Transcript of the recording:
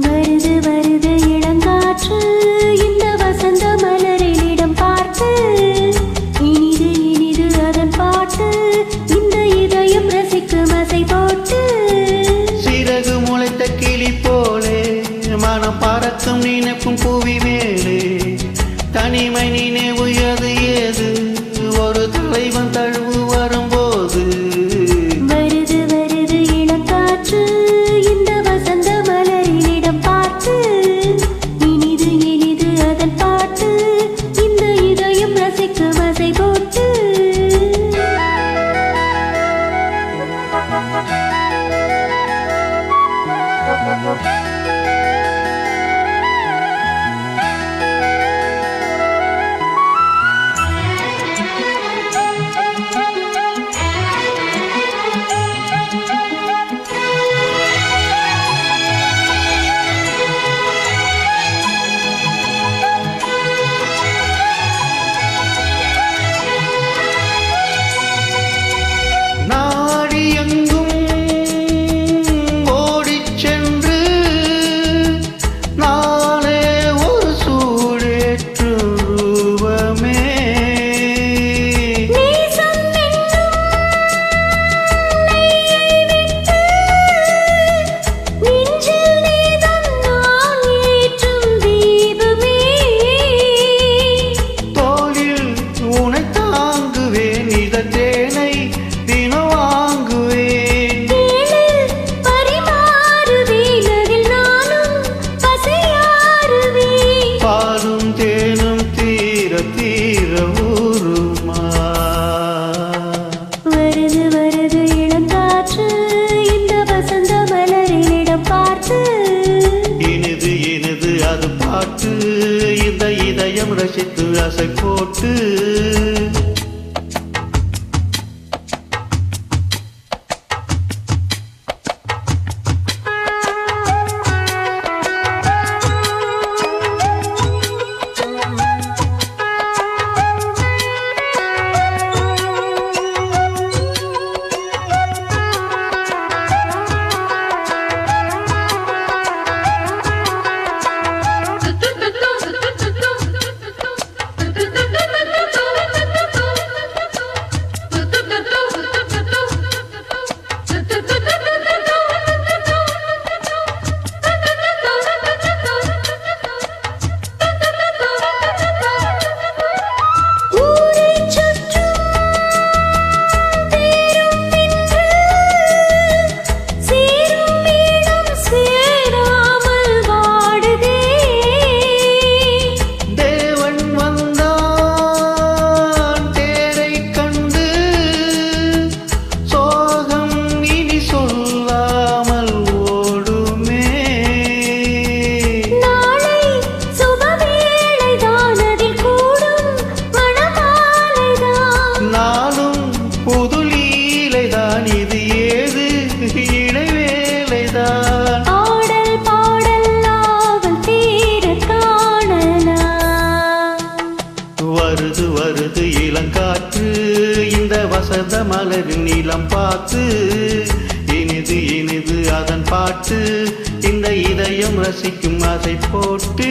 வருது வருது இளங்காற்று இந்த வசந்த மலரினிடம் பார்த்து இனிது இனிது அதன் பாட்டு இந்த இதயம் ரசிக்கும் அசை போட்டு சிறகு முளைத்த கிளி போலே மனம் பறக்கும் நினைப்பும் புவி மேலே தனிமை நினைவு அது ஏது ஒரு தலைவன் தழுவு வரும்போது வருது வருது இளங்காற்று இந்த வசந்த மலரினிடம் பார்த்து இனிது இனிது அதன் பாட்டு இந்த இதயம் ரசிக்கும் அசை போட்டு நாடி எங்கும் ஓடிச் சென்று நானே ஒரு சூடேற்று ரூபமே நேசம் என்னும் நெய்யை விட்டு நெஞ்சில் நீதான் நான் ஏற்றும் தீபமே தோளில் உனை தாங்குவேன் இதற்றேனை தினம் வாங்குவேன் தேனில் பரிமாறுவேன் அதில் நானும் பசியாறுவேன் பாலும் தேனும் தீர தீர ஊருமா வருது வருது இளங்காற்று இந்த வசந்த மலரினிடம் பார்த்து இனிது இனிது அது பாட்டு இந்த இதயம் ரசித்து அசை போட்டு ஊரைச் சுற்றும் தேரும் நின்று சேரும் இடம் சேராமல் வாடுதே தேவன் வந்தான் தேரை கண்டு சோகம் இனி சொல்லாமல் ஓடுமே நாளை சுபவேளைதான் அதில் கூடும் மணமாலைதான் நாளும் புது லீலைதான் இது ஏது இடைவேளைதான் ஆடல் பாடல் ஆவல் தீர காணலாம் வருது வருது இளங்காற்று இந்த வசந்த மலரின் நீளம் பார்த்து இனிது இனிது அதன் பாட்டு இந்த இதயம் ரசிக்கும் அதை போட்டு